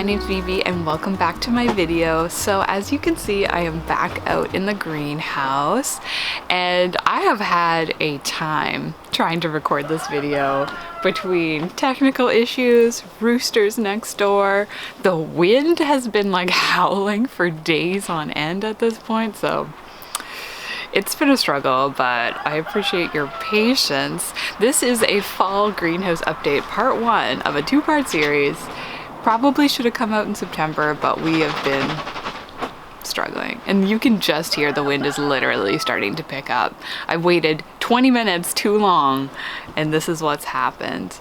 name's Vee Bee and welcome back to my video. So as you can see, I am back out in the greenhouse and I have had a time trying to record this video between technical issues, roosters next door. The wind has been like howling for days on end at this point, so it's been a struggle, but I appreciate your patience. This is a fall greenhouse update, part one of a two-part series. Probably should have come out in September, but we have been struggling. And you can just hear the wind is literally starting to pick up. I waited 20 minutes too long, and this is what's happened.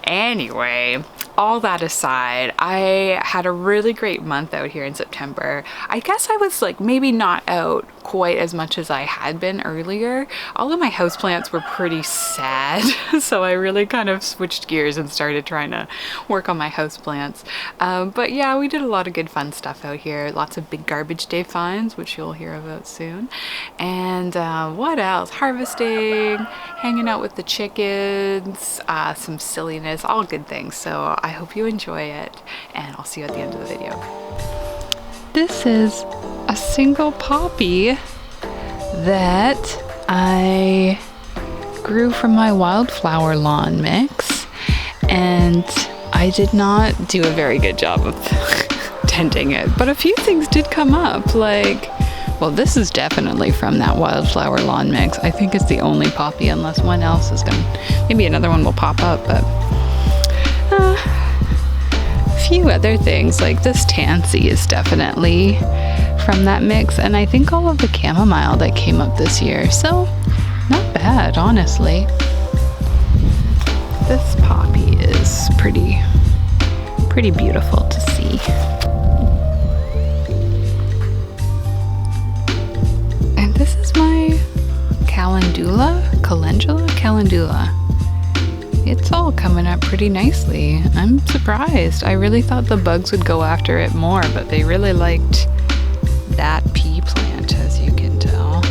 Anyway, all that aside, I had a really great month out here in September. I guess I was like maybe not out quite as much as I had been earlier. All of my houseplants were pretty sad, so I really kind of switched gears and started trying to work on my houseplants. But yeah, we did a lot of good fun stuff out here. Lots of big garbage day finds, which you'll hear about soon. And what else? Harvesting, hanging out with the chickens, some silliness, all good things. So I hope you enjoy it, and I'll see you at the end of the video. This is a single poppy that I grew from my wildflower lawn mix, and I did not do a very good job of tending it, but a few things did come up, like, well, this is definitely from that wildflower lawn mix. I think it's the only poppy, unless one else is gonna, maybe another one will pop up, but a few other things, like this tansy is definitely from that mix, and I think all of the chamomile that came up this year, so not bad, honestly. This poppy is pretty beautiful to see. And this is my calendula. It's all coming up pretty nicely. I'm surprised. I really thought the bugs would go after it more, but they really liked that pea plant, as you can tell.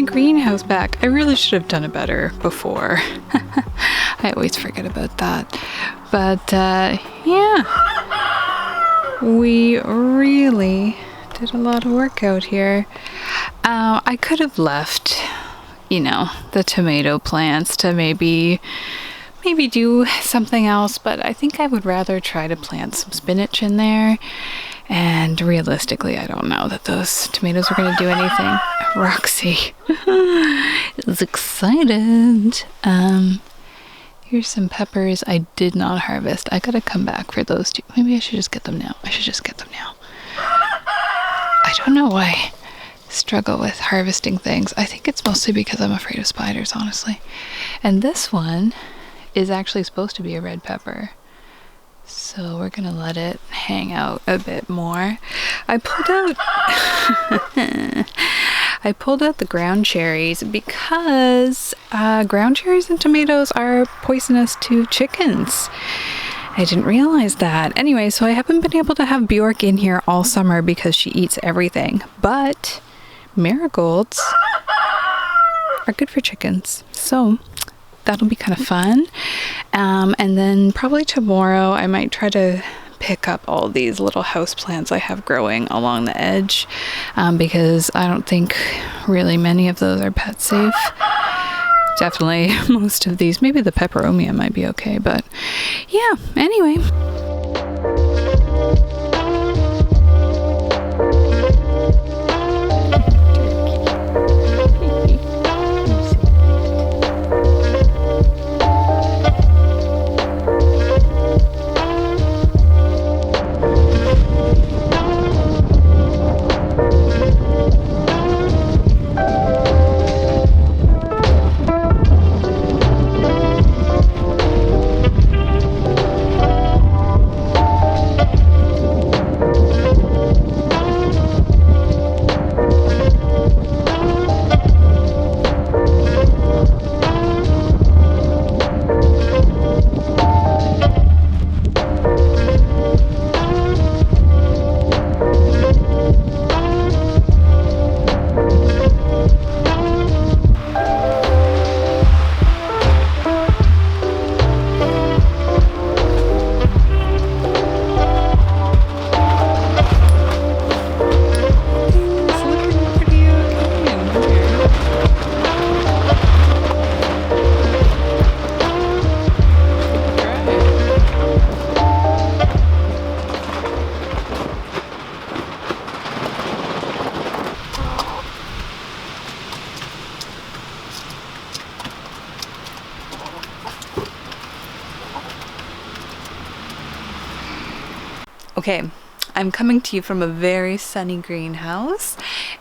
Greenhouse back. I really should have done it better before. I always forget about that. But yeah, we really did a lot of work out here. I could have left, you know, the tomato plants to maybe do something else, but I think I would rather try to plant some spinach in there. And realistically, I don't know that those tomatoes are going to do anything. Roxy is excited. Here's some peppers I did not harvest. I gotta come back for those two. Maybe I should just get them now. I don't know why I struggle with harvesting things. I think it's mostly because I'm afraid of spiders, honestly. And this one is actually supposed to be a red pepper. So we're gonna let it hang out a bit more. I pulled out the ground cherries because ground cherries and tomatoes are poisonous to chickens. I didn't realize that. Anyway, so I haven't been able to have Bjork in here all summer because she eats everything. But marigolds are good for chickens. So that'll be kind of fun. And then probably tomorrow I might try to pick up all these little house plants I have growing along the edge because I don't think really many of those are pet safe. Definitely most of these, maybe the peperomia might be okay, but yeah, anyway. Okay, I'm coming to you from a very sunny greenhouse,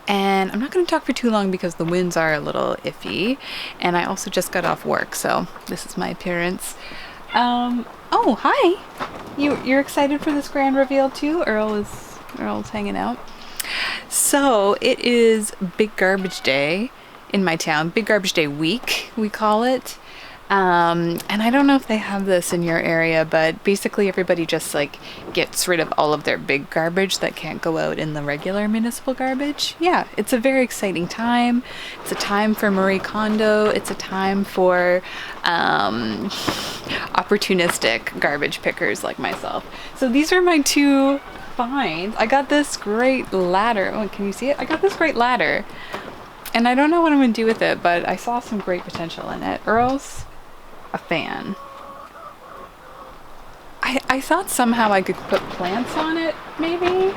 and I'm not going to talk for too long because the winds are a little iffy, and I also just got off work, so this is my appearance. Oh, hi! You're excited for this grand reveal too? Earl's hanging out. So it is Big Garbage Day in my town. Big Garbage Day week, we call it. And I don't know if they have this in your area, but basically everybody just like gets rid of all of their big garbage that can't go out in the regular municipal garbage. Yeah, it's a very exciting time. It's a time for Marie Kondo. It's a time for opportunistic garbage pickers like myself. So these are my two finds. I got this great ladder. Oh, can you see it? I got this great ladder. And I don't know what I'm going to do with it, but I saw some great potential in it. Earl's a fan. I thought somehow I could put plants on it, maybe.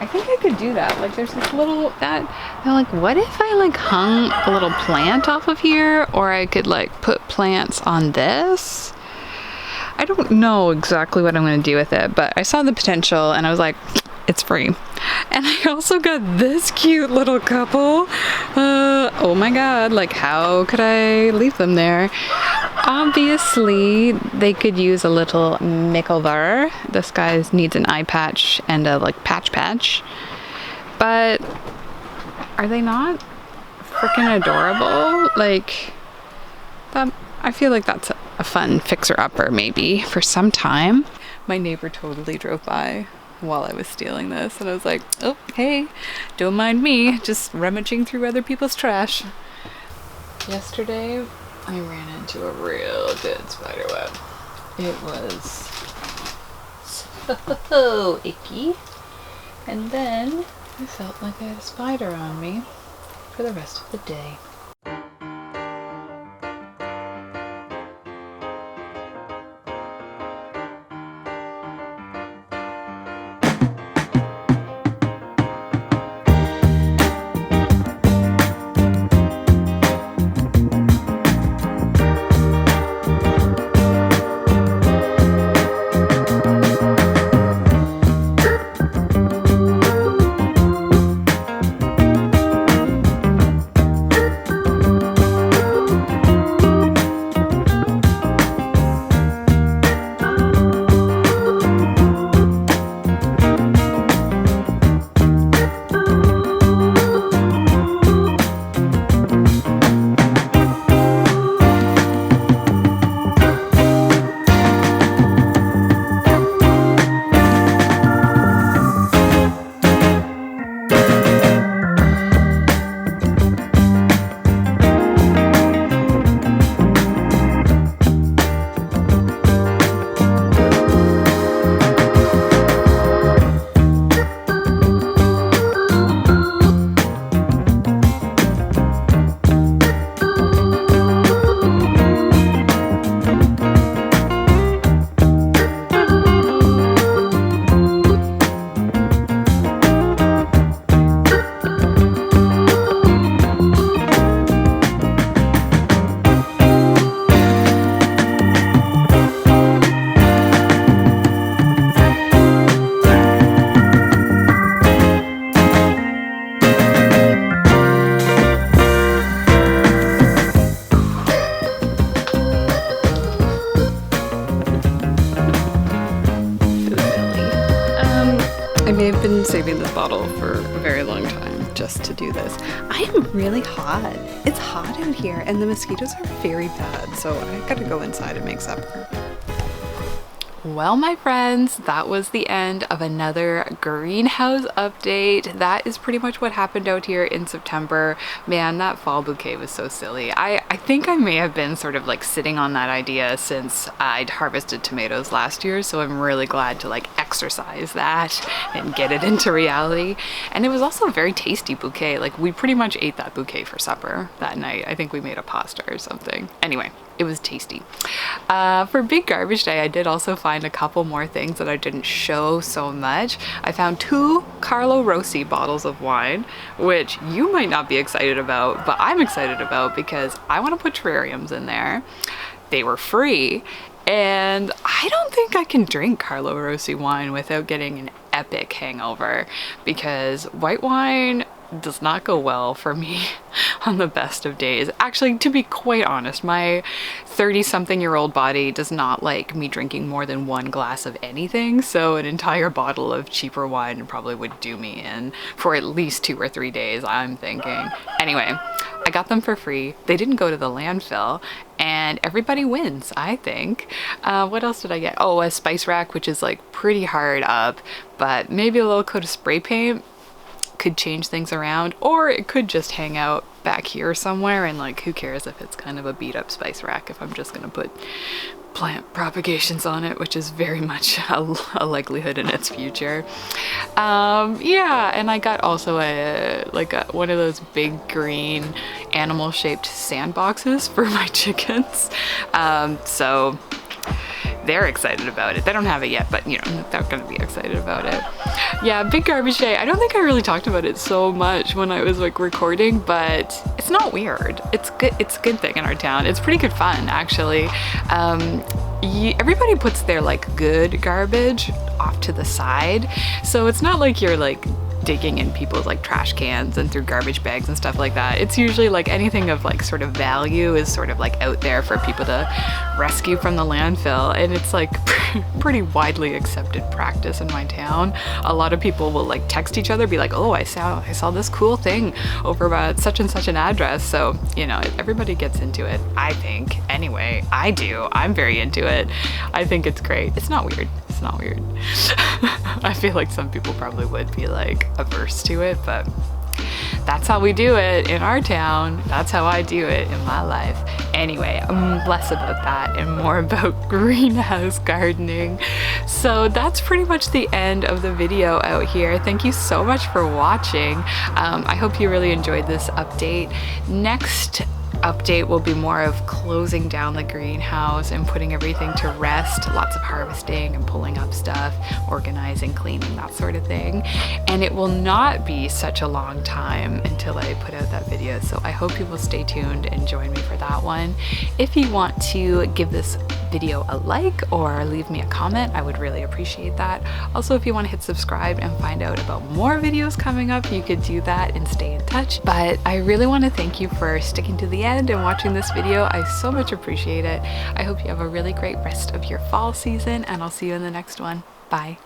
I think I could do that. Like there's this little, they're like, what if I like hung a little plant off of here? Or I could like put plants on this? I don't know exactly what I'm going to do with it, but I saw the potential and I was like, it's free. And I also got this cute little couple. Oh my god, like how could I leave them there? Obviously, they could use a little makeover. This guy needs an eye patch and a like patch. But are they not freaking adorable? Like that, I feel like that's a fun fixer-upper maybe for some time. My neighbor totally drove by while I was stealing this, and I was like, oh, hey, don't mind me, just rummaging through other people's trash. Yesterday, I ran into a real good spider web. It was so icky. And then I felt like I had a spider on me for the rest of the day. I've been saving this bottle for a very long time just to do this. I am really hot. It's hot out here and the mosquitoes are very bad, so I gotta go inside and make supper. Well, my friends, that was the end of another greenhouse update. That is pretty much what happened out here in September. Man, that fall bouquet was so silly. I think I may have been sort of like sitting on that idea since I'd harvested tomatoes last year, so I'm really glad to like exercise that and get it into reality. And it was also a very tasty bouquet. Like, we pretty much ate that bouquet for supper that night. I think we made a pasta or something. Anyway, it was tasty. For Big Garbage Day, I did also find a couple more things that I didn't show so much. I found 2 Carlo Rossi bottles of wine, which you might not be excited about, but I'm excited about because I want to put terrariums in there. They were free, and I don't think I can drink Carlo Rossi wine without getting an epic hangover, because white wine does not go well for me on the best of days. Actually, to be quite honest, my 30-something-year-old body does not like me drinking more than 1 glass of anything, so an entire bottle of cheaper wine probably would do me in for at least 2 or 3 days, I'm thinking. Anyway, I got them for free. They didn't go to the landfill, and everybody wins, I think. What else did I get? Oh, a spice rack, which is like pretty hard up, but maybe a little coat of spray paint could change things around, or it could just hang out back here somewhere, and like, who cares if it's kind of a beat up spice rack if I'm just gonna put plant propagations on it, which is very much a likelihood in its future. Yeah, and I got also one of those big green animal shaped sandboxes for my chickens, so they're excited about it. They don't have it yet, but you know, they're gonna be excited about it. Yeah, Big Garbage Day. I don't think I really talked about it so much when I was like recording, but it's not weird. It's good. It's a good thing in our town. It's pretty good fun, actually. Everybody puts their like good garbage off to the side, so it's not like you're like digging in people's like trash cans and through garbage bags and stuff like that. It's usually like anything of like sort of value is sort of like out there for people to rescue from the landfill, and it's like pretty widely accepted practice in my town. A lot of people will like text each other, be like, oh, I saw this cool thing over about such and such an address. So, you know, everybody gets into it, I think. Anyway, I do. I'm very into it. I think it's great. It's not weird. It's not weird. I feel like some people probably would be like averse to it, but that's how we do it in our town. That's how I do it in my life. Anyway, less about that and more about greenhouse gardening. So that's pretty much the end of the video out here. Thank you so much for watching. I hope you really enjoyed this update. Next update will be more of closing down the greenhouse and putting everything to rest. Lots of harvesting and pulling up stuff, organizing, cleaning, that sort of thing. And it will not be such a long time until I put out that video, so I hope you will stay tuned and join me for that one. If you want to give this video a like or leave me a comment, I would really appreciate that. Also, if you want to hit subscribe and find out about more videos coming up, you could do that and stay in touch. But I really want to thank you for sticking to the end and watching this video. I so much appreciate it. I hope you have a really great rest of your fall season, and I'll see you in the next one. Bye.